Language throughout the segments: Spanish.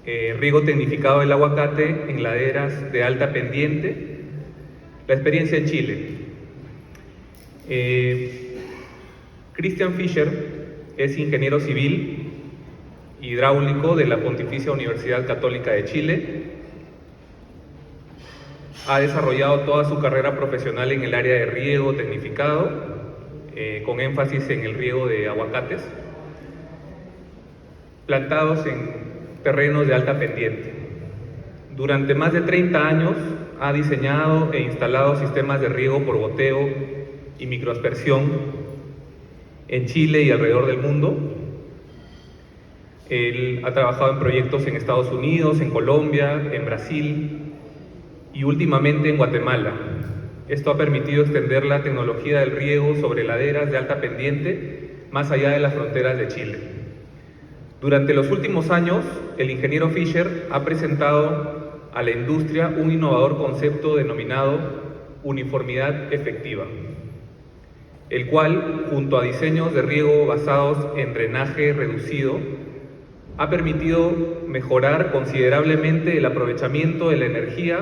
riego tecnificado del aguacate en laderas de alta pendiente, la experiencia en Chile. Christian Fischer es ingeniero civil hidráulico de la Pontificia Universidad Católica de Chile. Ha desarrollado toda su carrera profesional en el área de riego tecnificado, con énfasis en el riego de aguacates, plantados en terrenos de alta pendiente. Durante más de 30 años ha diseñado e instalado sistemas de riego por goteo y microaspersión en Chile y alrededor del mundo. Él ha trabajado en proyectos en Estados Unidos, en Colombia, en Brasil y últimamente en Guatemala. Esto ha permitido extender la tecnología del riego sobre laderas de alta pendiente más allá de las fronteras de Chile. Durante los últimos años, el ingeniero Fischer ha presentado a la industria un innovador concepto denominado uniformidad efectiva, el cual, junto a diseños de riego basados en drenaje reducido, ha permitido mejorar considerablemente el aprovechamiento de la energía,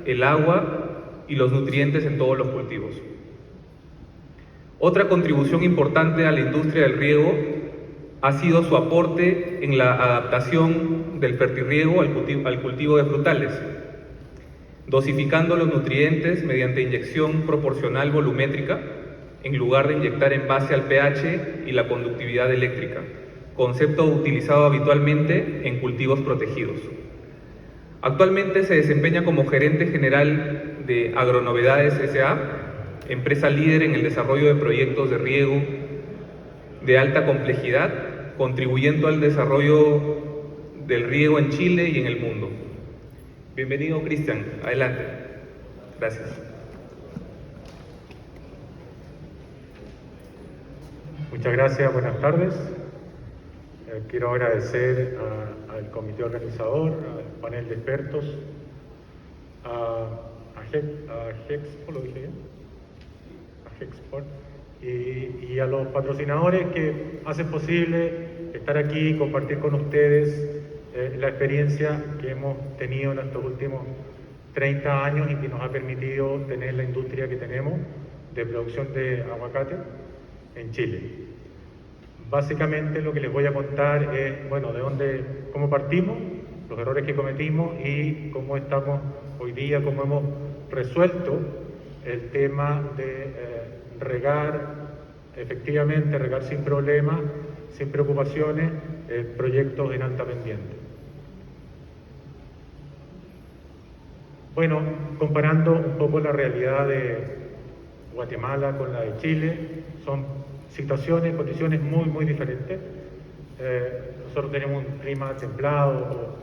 el agua y los nutrientes en todos los cultivos. Otra contribución importante a la industria del riego ha sido su aporte en la adaptación del fertirriego al cultivo de frutales, dosificando los nutrientes mediante inyección proporcional volumétrica en lugar de inyectar en base al pH y la conductividad eléctrica, concepto utilizado habitualmente en cultivos protegidos. Actualmente se desempeña como gerente general de Agronovedades S.A., empresa líder en el desarrollo de proyectos de riego de alta complejidad, contribuyendo al desarrollo del riego en Chile y en el mundo. Bienvenido, Christian. Adelante. Gracias. Muchas gracias, buenas tardes. Quiero agradecer al comité organizador, al panel de expertos, a Gexpo, ¿lo dije bien? A Gexport, y a los patrocinadores que hacen posible estar aquí y compartir con ustedes la experiencia que hemos tenido en estos últimos 30 años y que nos ha permitido tener la industria que tenemos de producción de aguacate en Chile. Básicamente lo que les voy a contar es, bueno, cómo partimos, los errores que cometimos y cómo estamos hoy día, cómo hemos resuelto el tema de regar sin problemas, sin preocupaciones, proyectos en alta pendiente. Bueno, comparando un poco la realidad de Guatemala con la de Chile, son situaciones, condiciones muy diferentes. Nosotros tenemos un clima templado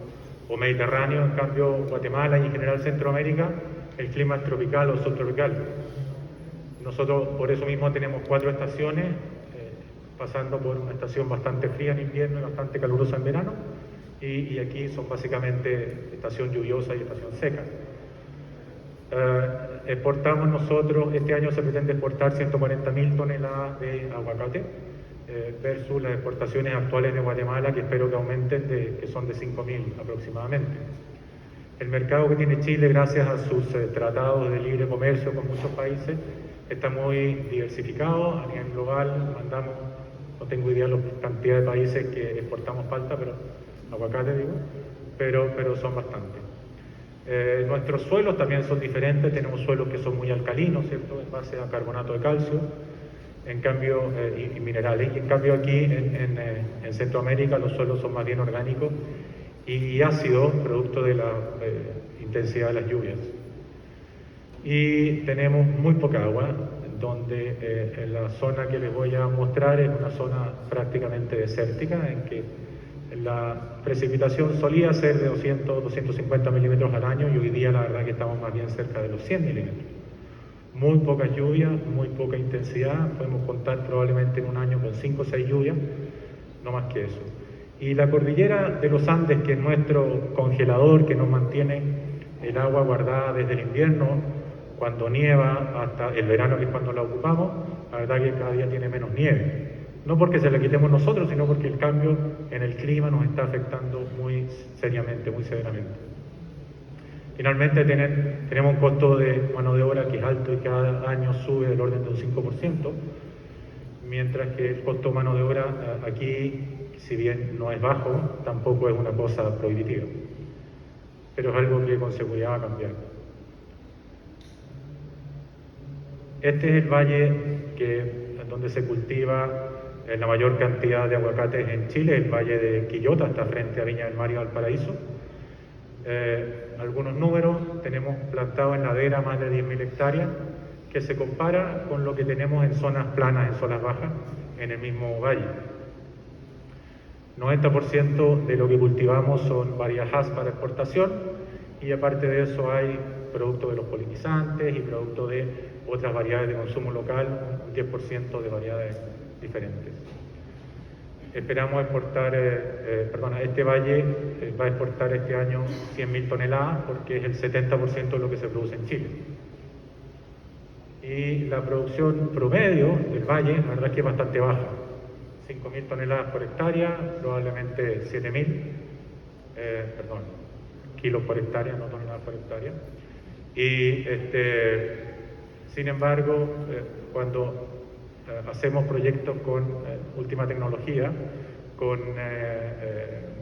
o mediterráneo, en cambio Guatemala y en general Centroamérica, el clima es tropical o subtropical. Nosotros por eso mismo tenemos 4 estaciones, pasando por una estación bastante fría en invierno y bastante calurosa en verano, y aquí son básicamente estación lluviosa y estación seca. Exportamos nosotros, este año se pretende exportar 140.000 toneladas de aguacate versus las exportaciones actuales de Guatemala, que espero que aumenten, que son de 5.000 aproximadamente. El mercado que tiene Chile, gracias a sus tratados de libre comercio con muchos países, está muy diversificado. A nivel global mandamos, no tengo idea de la cantidad de países que exportamos palta, pero aguacate digo, pero son bastantes. Nuestros suelos también son diferentes, tenemos suelos que son muy alcalinos, ¿cierto?, en base a carbonato de calcio, en cambio, y minerales, y en cambio aquí en Centroamérica los suelos son más bien orgánicos y ácidos, producto de la intensidad de las lluvias. Y tenemos muy poca agua, donde en la zona que les voy a mostrar es una zona prácticamente desértica, en que la precipitación solía ser de 250 milímetros al año y hoy día la verdad que estamos más bien cerca de los 100 milímetros. Muy pocas lluvias, muy poca intensidad, podemos contar probablemente en un año con 5 o 6 lluvias, no más que eso. Y la cordillera de los Andes, que es nuestro congelador, que nos mantiene el agua guardada desde el invierno, cuando nieva, hasta el verano, que es cuando la ocupamos, la verdad que cada día tiene menos nieve. No porque se la quitemos nosotros, sino porque el cambio en el clima nos está afectando muy seriamente, muy severamente. Finalmente tenemos un costo de mano de obra que es alto y cada año sube del orden de un 5%, mientras que el costo de mano de obra aquí, si bien no es bajo, tampoco es una cosa prohibitiva. Pero es algo que con seguridad va a cambiar. Este es el valle donde se cultiva la mayor cantidad de aguacates en Chile, el valle de Quillota, está frente a Viña del Mar y Valparaíso. Algunos números: tenemos plantado en ladera más de 10.000 hectáreas, que se compara con lo que tenemos en zonas planas, en zonas bajas, en el mismo valle. 90% de lo que cultivamos son variedades para exportación, y aparte de eso hay producto de los polinizantes y producto de otras variedades de consumo local, un 10% de variedades diferentes. Esperamos exportar, este valle va a exportar este año 100.000 toneladas, porque es el 70% de lo que se produce en Chile. Y la producción promedio del valle, la verdad es que es bastante baja: 5.000 toneladas por hectárea, probablemente 7.000, kilos por hectárea, no toneladas por hectárea. Y sin embargo, cuando hacemos proyectos con última tecnología, con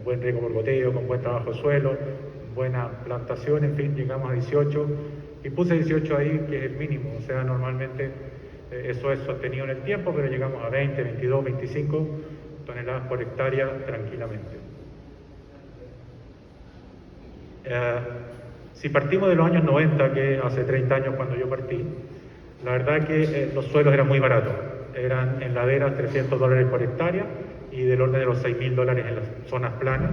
buen riego por goteo, con buen trabajo de suelo, buena plantación, en fin, llegamos a 18, y puse 18 ahí, que es el mínimo. O sea, normalmente eso es sostenido en el tiempo, pero llegamos a 20, 22, 25 toneladas por hectárea tranquilamente. Si partimos de los años 90, que hace 30 años cuando yo partí, la verdad que los suelos eran muy baratos. Eran en laderas $300 por hectárea y del orden de los $6.000 en las zonas planas.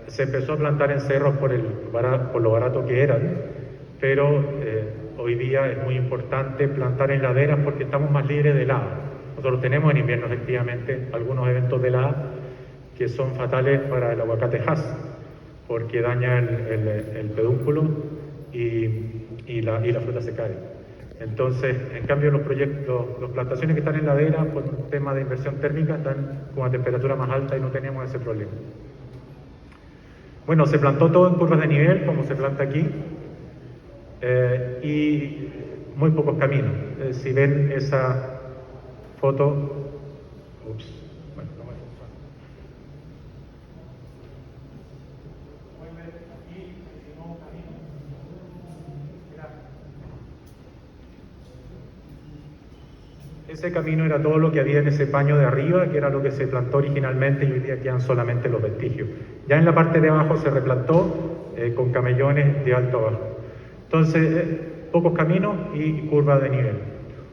Se empezó a plantar en cerros por lo barato que eran, pero hoy día es muy importante plantar en laderas porque estamos más libres de helada. Nosotros tenemos en invierno efectivamente algunos eventos de helada que son fatales para el aguacate Hass, porque daña el pedúnculo y la fruta se cae. Entonces, en cambio, las plantaciones que están en ladera, por un tema de inversión térmica, están con una temperatura más alta y no tenemos ese problema. Bueno, se plantó todo en curvas de nivel, como se planta aquí, y muy pocos caminos. Si ven esa foto, ese camino era todo lo que había en ese paño de arriba, que era lo que se plantó originalmente, y hoy día quedan solamente los vestigios. Ya en la parte de abajo se replantó con camellones de alto a bajo. Entonces, pocos caminos y curva de nivel.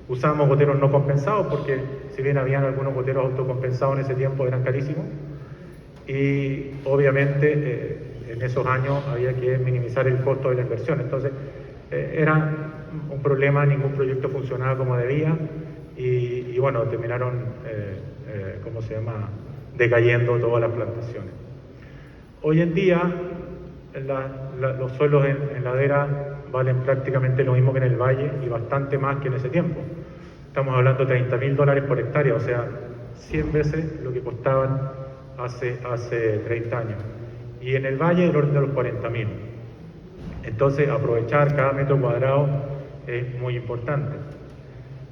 Usamos goteros no compensados, porque si bien habían algunos goteros autocompensados en ese tiempo, eran carísimos. Y obviamente en esos años había que minimizar el costo de la inversión. Entonces, era un problema, ningún proyecto funcionaba como debía. Y bueno, terminaron, decayendo todas las plantaciones. Hoy en día, los suelos en ladera valen prácticamente lo mismo que en el valle y bastante más que en ese tiempo. Estamos hablando de $30.000 por hectárea, o sea, 100 veces lo que costaban hace 30 años. Y en el valle del orden de los 40.000. Entonces, aprovechar cada metro cuadrado es muy importante.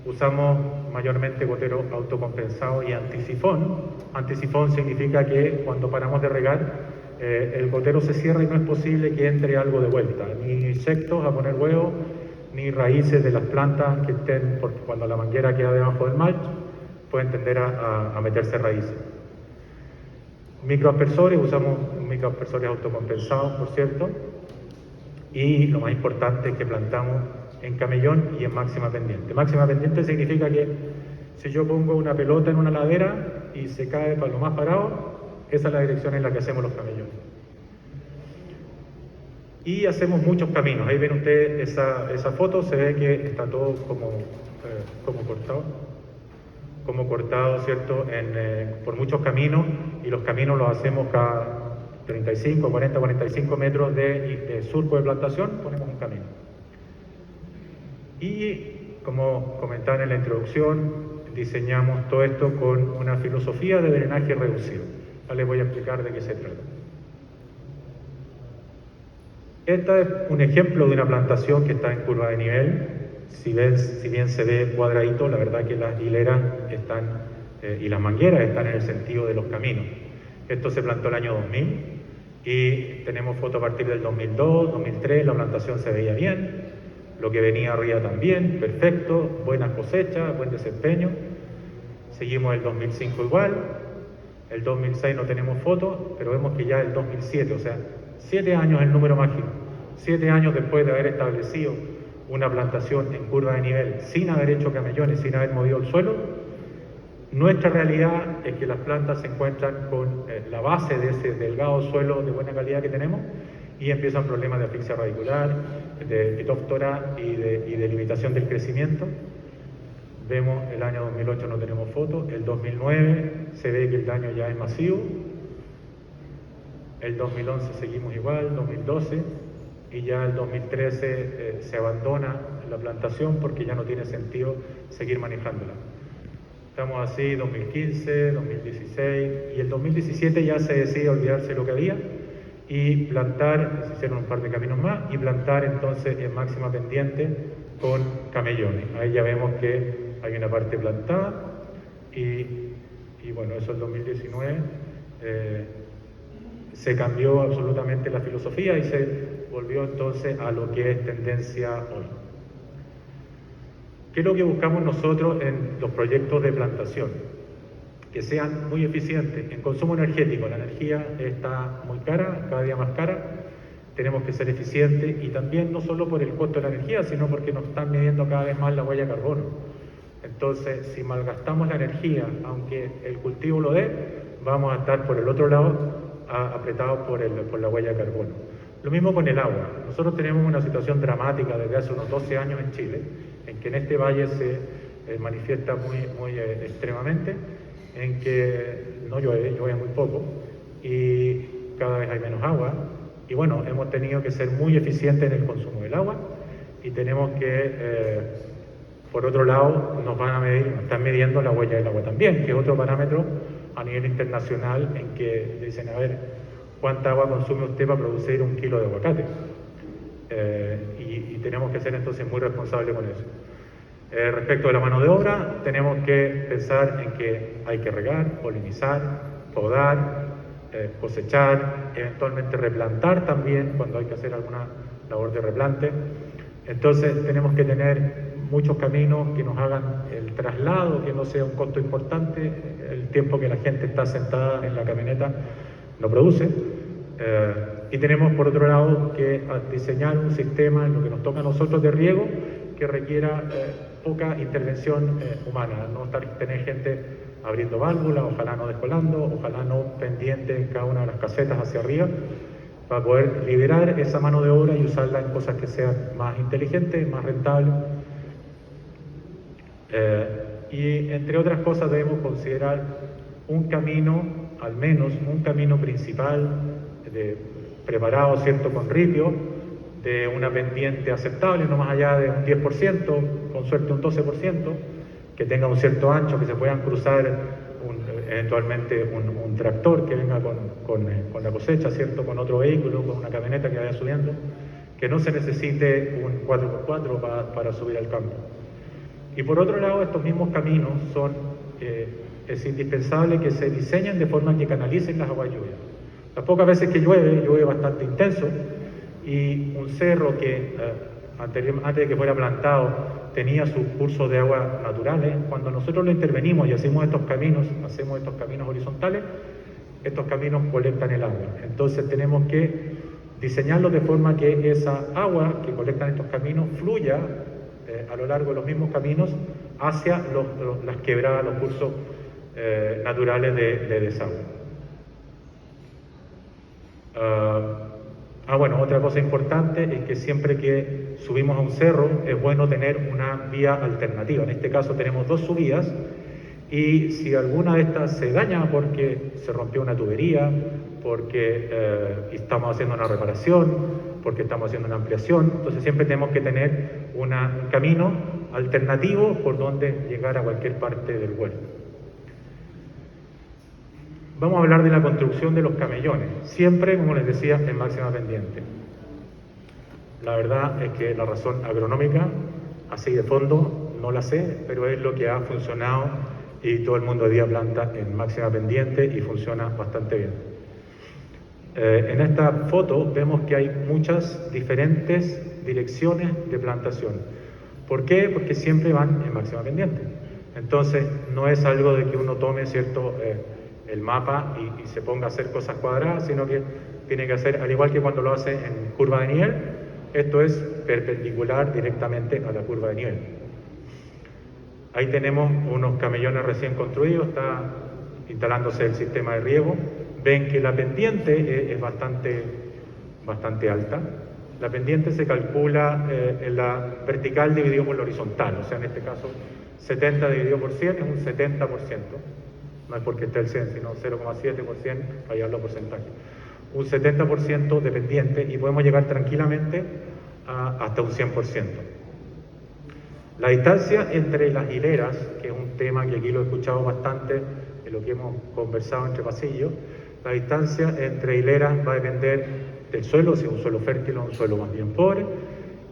Usamos mayormente gotero autocompensado y antisifón. Antisifón significa que cuando paramos de regar, el gotero se cierra y no es posible que entre algo de vuelta, ni insectos a poner huevos, ni raíces de las plantas que estén, porque cuando la manguera queda debajo del mulch, pueden tender a meterse raíces. Microaspersores, usamos microaspersores autocompensados, por cierto, y lo más importante es que plantamos en camellón y en máxima pendiente. Máxima pendiente significa que si yo pongo una pelota en una ladera y se cae para lo más parado, esa es la dirección en la que hacemos los camellones. Y hacemos muchos caminos. Ahí ven ustedes esa foto, se ve que está todo como cortado, ¿cierto? Por muchos caminos, y los caminos los hacemos cada 35, 40, 45 metros de surco de plantación, ponemos un camino. Y como comentaban en la introducción, diseñamos todo esto con una filosofía de drenaje reducido. Ahora les voy a explicar de qué se trata. Este es un ejemplo de una plantación que está en curva de nivel. Si bien se ve cuadradito, la verdad que las hileras están y las mangueras están en el sentido de los caminos. Esto se plantó el año 2000 y tenemos fotos a partir del 2002, 2003, la plantación se veía bien, lo que venía arriba también, perfecto, buenas cosechas, buen desempeño. Seguimos el 2005 igual, el 2006 no tenemos fotos, pero vemos que ya el 2007, o sea, 7 años es el número mágico, 7 años después de haber establecido una plantación en curva de nivel, sin haber hecho camellones, sin haber movido el suelo. Nuestra realidad es que las plantas se encuentran con la base de ese delgado suelo de buena calidad que tenemos y empiezan problemas de asfixia radicular, de fitóftora y de limitación del crecimiento. Vemos el año 2008 no tenemos fotos, el 2009 se ve que el daño ya es masivo, el 2011 seguimos igual, 2012 y ya el 2013 se abandona la plantación porque ya no tiene sentido seguir manejándola. Estamos así 2015, 2016 y el 2017 ya se decide olvidarse de lo que había y plantar, se hicieron un par de caminos más y plantar entonces en máxima pendiente con camellones. Ahí ya vemos que hay una parte plantada y bueno, eso el 2019 se cambió absolutamente la filosofía y se volvió entonces a lo que es tendencia hoy. ¿Qué es lo que buscamos nosotros en los proyectos de plantación? Que sean muy eficientes en consumo energético. La energía está muy cara, cada día más cara. Tenemos que ser eficientes y también no solo por el costo de la energía, sino porque nos están midiendo cada vez más la huella de carbono. Entonces, si malgastamos la energía, aunque el cultivo lo dé, vamos a estar por el otro lado apretados por la huella de carbono. Lo mismo con el agua. Nosotros tenemos una situación dramática desde hace unos 12 años en Chile, en que en este valle se manifiesta muy extremadamente, en que no llueve, llueve muy poco y cada vez hay menos agua. Y bueno, hemos tenido que ser muy eficientes en el consumo del agua y tenemos que, por otro lado, nos están midiendo la huella del agua también, que es otro parámetro a nivel internacional en que dicen, a ver, ¿cuánta agua consume usted para producir 1 kilo de aguacate? Y tenemos que ser entonces muy responsables con eso. Respecto de la mano de obra, tenemos que pensar en que hay que regar, polinizar, podar, cosechar, eventualmente replantar también cuando hay que hacer alguna labor de replante. Entonces tenemos que tener muchos caminos que nos hagan el traslado, que no sea un costo importante, el tiempo que la gente está sentada en la camioneta no produce. Y tenemos por otro lado que diseñar un sistema en lo que nos toca a nosotros de riego que requiera poca intervención humana, no tener gente abriendo válvulas, ojalá no descolando, ojalá no pendiente en cada una de las casetas hacia arriba, para poder liberar esa mano de obra y usarla en cosas que sean más inteligentes, más rentables. Y entre otras cosas debemos considerar un camino, al menos un camino principal preparado, ¿cierto?, con ripio, de una pendiente aceptable, no más allá de un 10%, con suerte un 12%, que tenga un cierto ancho, que se puedan cruzar eventualmente un tractor que venga con la cosecha, ¿cierto?, con otro vehículo, con una camioneta que vaya subiendo, que no se necesite un 4x4 para subir al campo. Y por otro lado, estos mismos caminos es indispensable que se diseñen de forma que canalicen las aguas lluvias. Las pocas veces que llueve bastante intenso, y un cerro que antes de que fuera plantado tenía sus cursos de agua naturales. Cuando nosotros lo intervenimos y hacemos estos caminos horizontales, estos caminos colectan el agua. Entonces tenemos que diseñarlos de forma que esa agua que colectan estos caminos fluya a lo largo de los mismos caminos hacia las quebradas, los cursos naturales de desagüe. Bueno, otra cosa importante es que siempre que subimos a un cerro es bueno tener una vía alternativa. En este caso tenemos 2 subidas y si alguna de estas se daña porque se rompió una tubería, porque estamos haciendo una reparación, porque estamos haciendo una ampliación, entonces siempre tenemos que tener un camino alternativo por donde llegar a cualquier parte del huerto. Vamos a hablar de la construcción de los camellones, siempre, como les decía, en máxima pendiente. La verdad es que la razón agronómica, así de fondo, no la sé, pero es lo que ha funcionado y todo el mundo hoy día planta en máxima pendiente y funciona bastante bien. En esta foto vemos que hay muchas diferentes direcciones de plantación. ¿Por qué? Porque siempre van en máxima pendiente. Entonces, no es algo de que uno tome, ¿cierto?, el mapa y se ponga a hacer cosas cuadradas, sino que tiene que hacer, al igual que cuando lo hace en curva de nivel, esto es perpendicular directamente a la curva de nivel. Ahí tenemos unos camellones recién construidos, está instalándose el sistema de riego. Ven que la pendiente es bastante alta. La pendiente se calcula en la vertical dividido por la horizontal, o sea, en este caso 70 dividido por 100 es un 70%. No es porque esté el 100, sino 0,7%, para llevarlo a porcentaje. Un 70% de pendiente y podemos llegar tranquilamente hasta un 100%. La distancia entre las hileras, que es un tema que aquí lo he escuchado bastante en lo que hemos conversado entre pasillos, la distancia entre hileras va a depender del suelo, si es un suelo fértil o un suelo más bien pobre,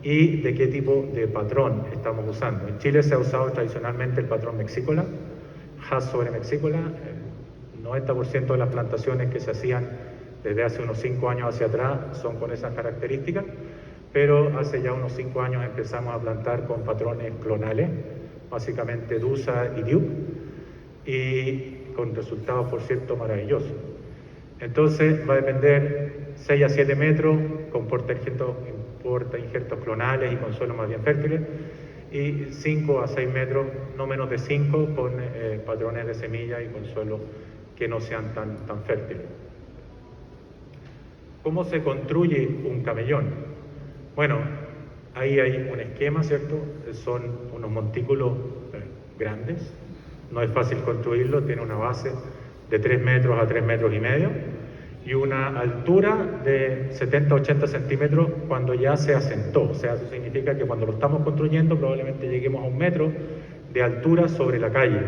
y de qué tipo de patrón estamos usando. En Chile se ha usado tradicionalmente el patrón mexícola, Hass sobre mexícola. El 90% de las plantaciones que se hacían desde hace unos 5 años hacia atrás son con esas características, pero hace ya unos 5 años empezamos a plantar con patrones clonales, básicamente DUSA y DIUP, y con resultados, por cierto, maravillosos. Entonces va a depender 6 a 7 metros con porta injertos clonales y con suelos más bien fértiles, y 5 a 6 metros, no menos de 5, con patrones de semilla y con suelos que no sean tan fértiles. ¿Cómo se construye un camellón? Bueno, ahí hay un esquema, ¿cierto? Son unos montículos grandes, no es fácil construirlo, tiene una base de 3 metros a 3 metros y medio y una altura de 70 a 80 centímetros cuando ya se asentó. O sea, eso significa que cuando lo estamos construyendo probablemente lleguemos a 1 metro de altura sobre la calle.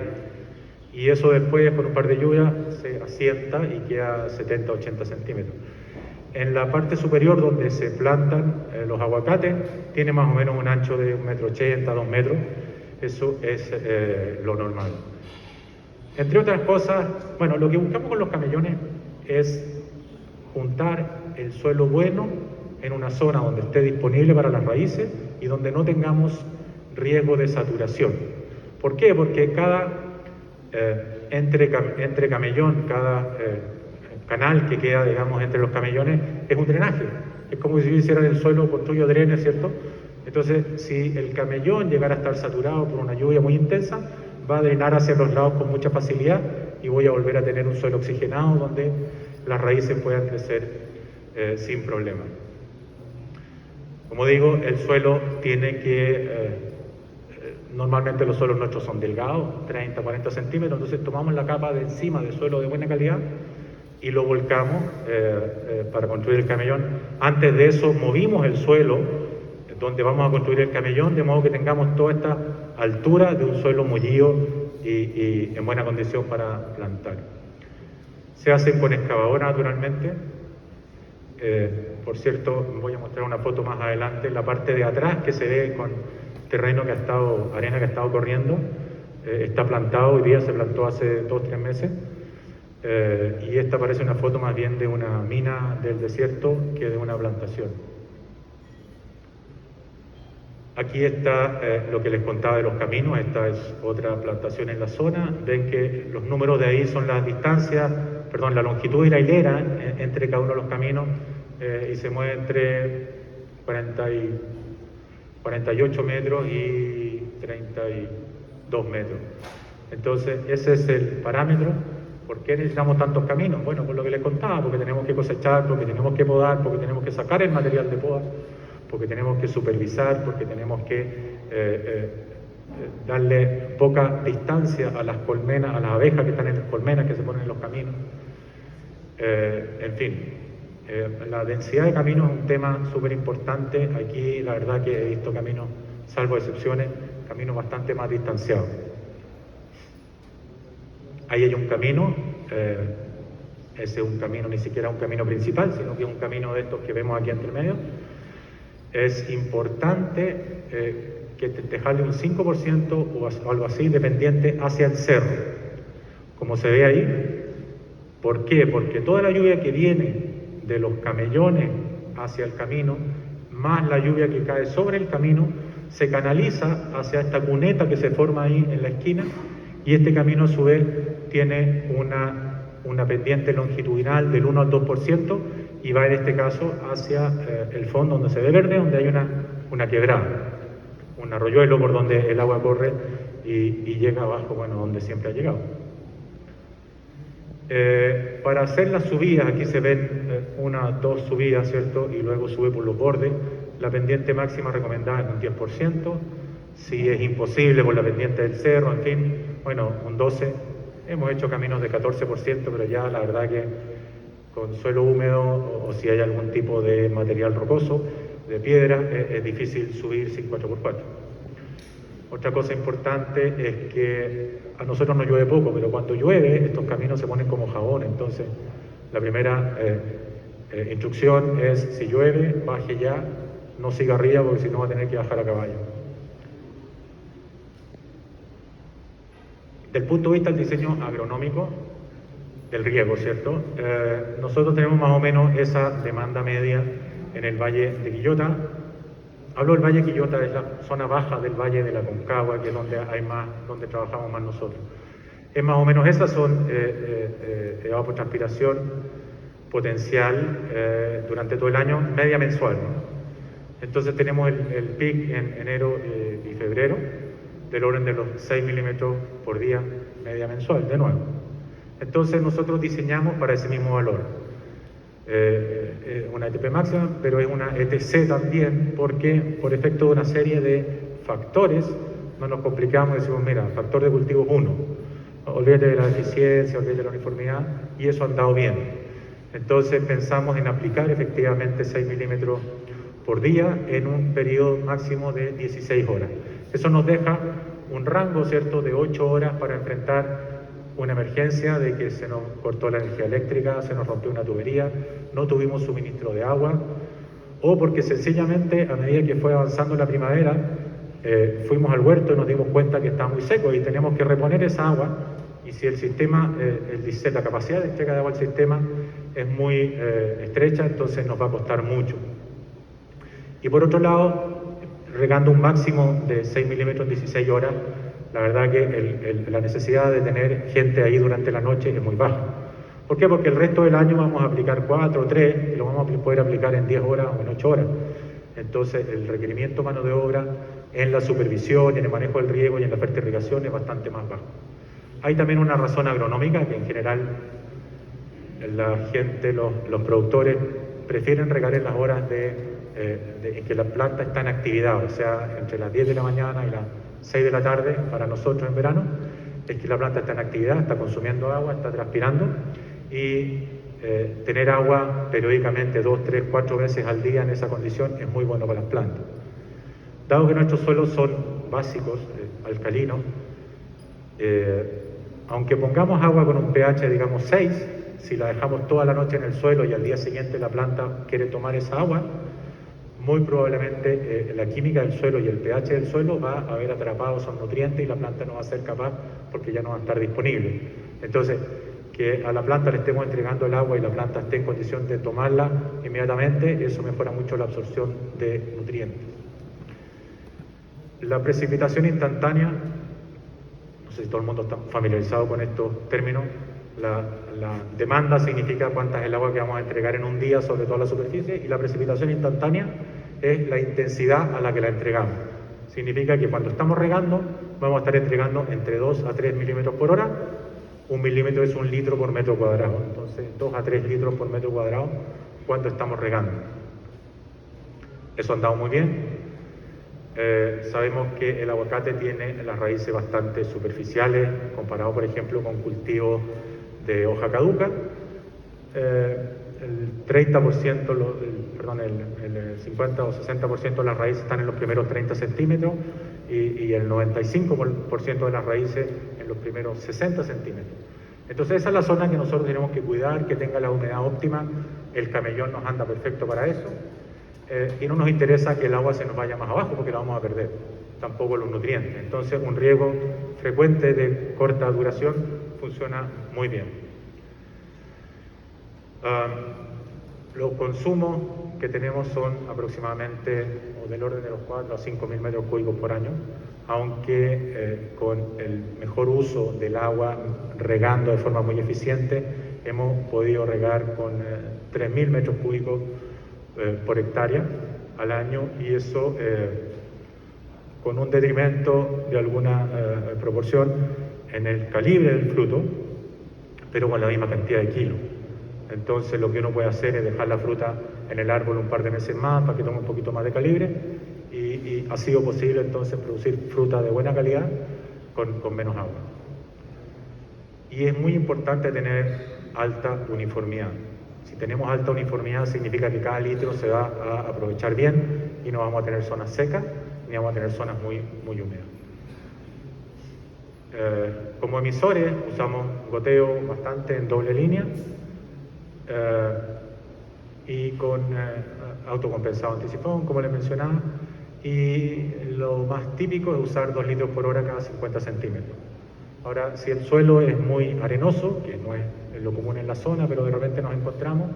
Y eso después, con un par de lluvias, se asienta y queda 70 a 80 centímetros. En la parte superior donde se plantan los aguacates, tiene más o menos un ancho de 1,80 m, 2 metros. Eso es lo normal. Entre otras cosas, bueno, lo que buscamos con los camellones es juntar el suelo bueno en una zona donde esté disponible para las raíces y donde no tengamos riesgo de saturación. ¿Por qué? Porque cada entre camellón, cada canal que queda, digamos, entre los camellones es un drenaje. Es como si hicieran el suelo, construyo drenes, ¿cierto? Entonces, si el camellón llegara a estar saturado por una lluvia muy intensa, va a drenar hacia los lados con mucha facilidad y voy a volver a tener un suelo oxigenado donde las raíces puedan crecer sin problema. Como digo, el suelo tiene que... normalmente los suelos nuestros son delgados, 30, 40 centímetros, entonces tomamos la capa de encima del suelo de buena calidad y lo volcamos para construir el camellón. Antes de eso movimos el suelo donde vamos a construir el camellón, de modo que tengamos toda esta altura de un suelo mullido y en buena condición para plantar. Se hacen con excavadora naturalmente. Por cierto, voy a mostrar una foto más adelante, la parte de atrás que se ve con terreno que ha estado, arena que ha estado corriendo, está plantado, hoy día se plantó hace 2 o 3 meses, y esta parece una foto más bien de una mina del desierto que de una plantación. Aquí está lo que les contaba de los caminos. Esta es otra plantación en la zona. Ven que los números de ahí son las distancias, perdón, la longitud y la hilera entre cada uno de los caminos, y se mueve entre 48 metros y 32 metros. Entonces, ese es el parámetro. ¿Por qué necesitamos tantos caminos? Bueno, por lo que les contaba, porque tenemos que cosechar, porque tenemos que podar, porque tenemos que sacar el material de poda, porque tenemos que supervisar, porque tenemos que darle poca distancia a las colmenas, a las abejas que están en las colmenas que se ponen en los caminos. En fin, la densidad de caminos es un tema súper importante. Aquí la verdad que he visto caminos, salvo excepciones, caminos bastante más distanciados. Ahí hay un camino, ese es un camino, ni siquiera un camino principal, sino que es un camino de estos que vemos aquí entre medio. Es importante que dejarle un 5% o algo así de pendiente hacia el cerro, como se ve ahí. ¿Por qué? Porque toda la lluvia que viene de los camellones hacia el camino, más la lluvia que cae sobre el camino, se canaliza hacia esta cuneta que se forma ahí en la esquina, y este camino a su vez tiene una pendiente longitudinal del 1 al 2% y va en este caso hacia el fondo donde se ve verde, donde hay una quebrada, un arroyuelo por donde el agua corre y llega abajo, bueno, donde siempre ha llegado. Para hacer las subidas, aquí se ven dos subidas, ¿cierto? Y luego sube por los bordes. La pendiente máxima recomendada es un 10%. Si es imposible por la pendiente del cerro, en fin, bueno, un 12%. Hemos hecho caminos de 14%, pero ya la verdad que con suelo húmedo o si hay algún tipo de material rocoso, de piedra, es difícil subir sin 4x4. Otra cosa importante es que a nosotros nos llueve poco, pero cuando llueve estos caminos se ponen como jabón. Entonces la primera instrucción es: si llueve, baje ya, no siga arriba porque si no va a tener que bajar a caballo. Del punto de vista del diseño agronómico del riego, ¿cierto? Nosotros tenemos más o menos esa demanda media en el Valle de Quillota. Hablo del Valle de Quillota, es la zona baja del Valle de la Concagua, que es donde donde trabajamos más nosotros. Es más o menos esas son evapotranspiración potencial durante todo el año, media mensual, ¿no? Entonces tenemos el pic en enero y febrero, del orden de los 6 milímetros por día, media mensual, de nuevo. Entonces nosotros diseñamos para ese mismo valor. Una ETP máxima, pero es una ETC también, porque por efecto de una serie de factores no nos complicamos y decimos: mira, factor de cultivo 1, olvídate de la eficiencia, olvídate de la uniformidad, y eso ha andado bien. Entonces pensamos en aplicar efectivamente 6 milímetros por día en un periodo máximo de 16 horas. Eso nos deja un rango, ¿cierto?, de 8 horas para enfrentar una emergencia de que se nos cortó la energía eléctrica, se nos rompió una tubería, no tuvimos suministro de agua, o porque sencillamente a medida que fue avanzando la primavera, fuimos al huerto y nos dimos cuenta que estaba muy seco y tenemos que reponer esa agua, y si el sistema, la capacidad de entrega de agua al sistema es muy estrecha, entonces nos va a costar mucho. Y por otro lado, regando un máximo de 6 milímetros en 16 horas, la verdad que la necesidad de tener gente ahí durante la noche es muy baja. ¿Por qué? Porque el resto del año vamos a aplicar 4 o 3 y lo vamos a poder aplicar en 10 horas o en 8 horas. Entonces el requerimiento de mano de obra en la supervisión, en el manejo del riego y en la fertirrigación es bastante más bajo. Hay también una razón agronómica, que en general la gente, los productores prefieren regar en las horas en que la planta está en actividad, o sea, entre las 10 de la mañana y las 6 de la tarde, para nosotros en verano, es que la planta está en actividad, está consumiendo agua, está transpirando, y tener agua periódicamente 2, 3, 4 veces al día en esa condición es muy bueno para las plantas. Dado que nuestros suelos son básicos, alcalinos, aunque pongamos agua con un pH, digamos 6, si la dejamos toda la noche en el suelo y al día siguiente la planta quiere tomar esa agua, muy probablemente la química del suelo y el pH del suelo va a haber atrapado esos nutrientes y la planta no va a ser capaz porque ya no va a estar disponible. Entonces, que a la planta le estemos entregando el agua y la planta esté en condición de tomarla inmediatamente, eso mejora mucho la absorción de nutrientes. La precipitación instantánea, no sé si todo el mundo está familiarizado con estos términos. La demanda significa cuánta es el agua que vamos a entregar en un día sobre toda la superficie, y la precipitación instantánea es la intensidad a la que la entregamos. Significa que cuando estamos regando vamos a estar entregando entre 2 a 3 milímetros por hora. 1 milímetro es 1 litro por metro cuadrado, entonces 2 a 3 litros por metro cuadrado cuando estamos regando. Eso ha andado muy bien. Sabemos que el aguacate tiene las raíces bastante superficiales comparado, por ejemplo, con cultivos de hoja caduca. El 30%, el 50 o 60% de las raíces están en los primeros 30 centímetros y el 95% de las raíces en los primeros 60 centímetros. Entonces esa es la zona que nosotros tenemos que cuidar, que tenga la humedad óptima. El camellón nos anda perfecto para eso, y no nos interesa que el agua se nos vaya más abajo porque la vamos a perder, tampoco los nutrientes. Entonces un riego frecuente de corta duración funciona muy bien. Los consumos que tenemos son aproximadamente o del orden de los 4 a 5.000 metros cúbicos por año, aunque con el mejor uso del agua, regando de forma muy eficiente, hemos podido regar con 3.000 metros cúbicos por hectárea al año, y eso con un detrimento de alguna proporción en el calibre del fruto, pero con la misma cantidad de kilos. Entonces lo que uno puede hacer es dejar la fruta en el árbol un par de meses más para que tome un poquito más de calibre, y ha sido posible entonces producir fruta de buena calidad con menos agua. Y es muy importante tener alta uniformidad. Si tenemos alta uniformidad significa que cada litro se va a aprovechar bien y no vamos a tener zonas secas ni vamos a tener zonas muy húmedas. Como emisores usamos goteo bastante en doble línea, y con autocompensado antisifón, como les mencionaba, y lo más típico es usar 2 litros por hora cada 50 centímetros. Ahora, si el suelo es muy arenoso, que no es lo común en la zona, pero de repente nos encontramos,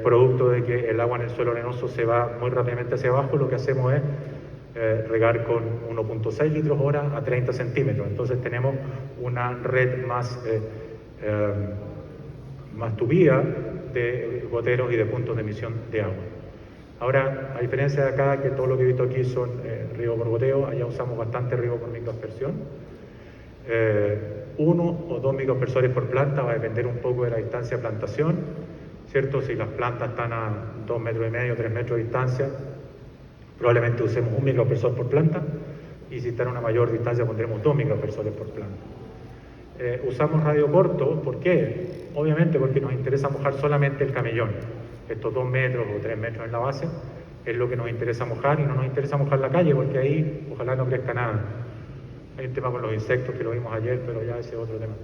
producto de que el agua en el suelo arenoso se va muy rápidamente hacia abajo, lo que hacemos es regar con 1.6 litros hora a 30 centímetros. Entonces tenemos una red más tubida de goteros y de puntos de emisión de agua. Ahora, a diferencia de acá, que todo lo que he visto aquí son riego por goteo, allá usamos bastante riego por microaspersión. 1 o 2 microaspersores por planta, va a depender un poco de la distancia de plantación, ¿cierto? Si las plantas están a 2,5 metros, 3 metros de distancia, probablemente usemos 1 microaspersor por planta, y si están a una mayor distancia pondremos 2 microaspersores por planta. Usamos radio corto, ¿por qué? Obviamente porque nos interesa mojar solamente el camellón. Estos 2 metros o 3 metros en la base es lo que nos interesa mojar, y no nos interesa mojar la calle porque ahí ojalá no crezca nada. Hay un tema con los insectos que lo vimos ayer, pero ya ese es otro tema.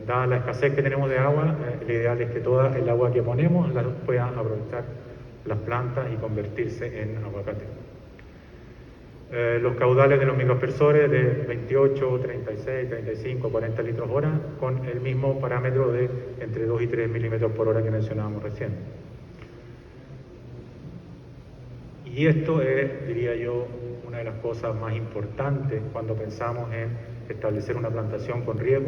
Dada la escasez que tenemos de agua, lo ideal es que toda el agua que ponemos la puedan aprovechar las plantas y convertirse en aguacate. Los caudales de los microaspersores de 28, 36, 35, 40 litros hora, con el mismo parámetro de entre 2 y 3 milímetros por hora que mencionábamos recién. Y esto es, diría yo, una de las cosas más importantes cuando pensamos en establecer una plantación con riego,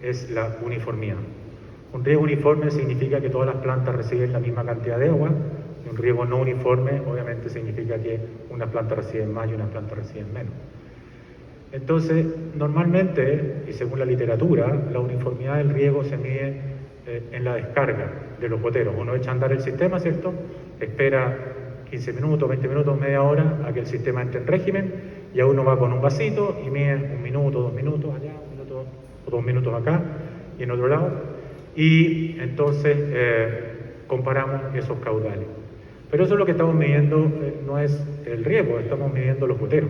es la uniformidad. Un riego uniforme significa que todas las plantas reciben la misma cantidad de agua. Un riego no uniforme obviamente significa que unas plantas reciben más y unas plantas reciben menos. Entonces, normalmente, y según la literatura, la uniformidad del riego se mide en la descarga de los goteros. Uno echa a andar el sistema, ¿cierto? Espera 15 minutos, 20 minutos, media hora a que el sistema entre en régimen, y uno va con un vasito y mide 1 minuto, 2 minutos allá, 1 minuto o 2 minutos acá y en otro lado, y entonces comparamos esos caudales. Pero eso es lo que estamos midiendo, no es el riego, estamos midiendo los goteros.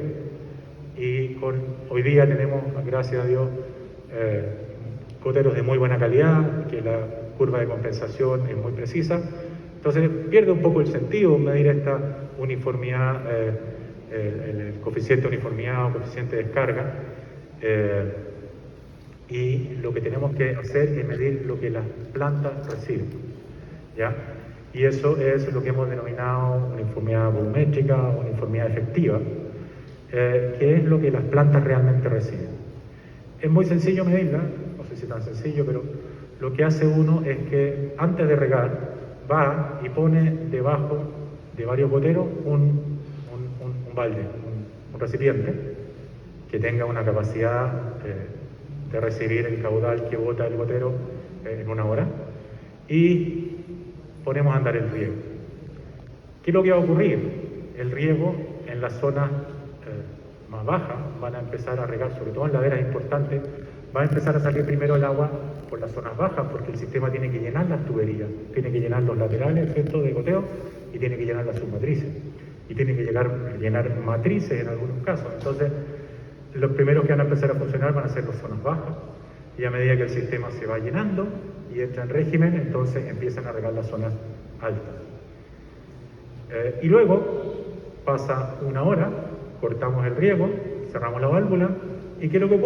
Y hoy día tenemos, gracias a Dios, goteros de muy buena calidad, que la curva de compensación es muy precisa. Entonces pierde un poco el sentido medir esta uniformidad, el coeficiente de uniformidad o coeficiente de descarga. Y lo que tenemos que hacer es medir lo que las plantas reciben, ¿ya? Y eso es lo que hemos denominado uniformidad volumétrica o uniformidad efectiva, que es lo que las plantas realmente reciben. Es muy sencillo medirla, no sé si tan sencillo, pero lo que hace uno es que antes de regar va y pone debajo de varios goteros un balde, un recipiente que tenga una capacidad de recibir el caudal que bota el gotero en 1 hora, y ponemos a andar el riego. ¿Qué es lo que va a ocurrir? El riego en las zonas más bajas van a empezar a regar, sobre todo en laderas importantes, va a empezar a salir primero el agua por las zonas bajas, porque el sistema tiene que llenar las tuberías, tiene que llenar los laterales, ¿cierto?, de goteo, y tiene que llenar las submatrices. y tienen que llenar matrices en algunos casos. Entonces, los primeros que van a empezar a funcionar van a ser las zonas bajas, y a medida que el sistema se va llenando y entra en régimen, entonces empiezan a regar las zonas altas. Y luego pasa una hora, cortamos el riego, cerramos la válvula, y ¿qué es lo que ocurre?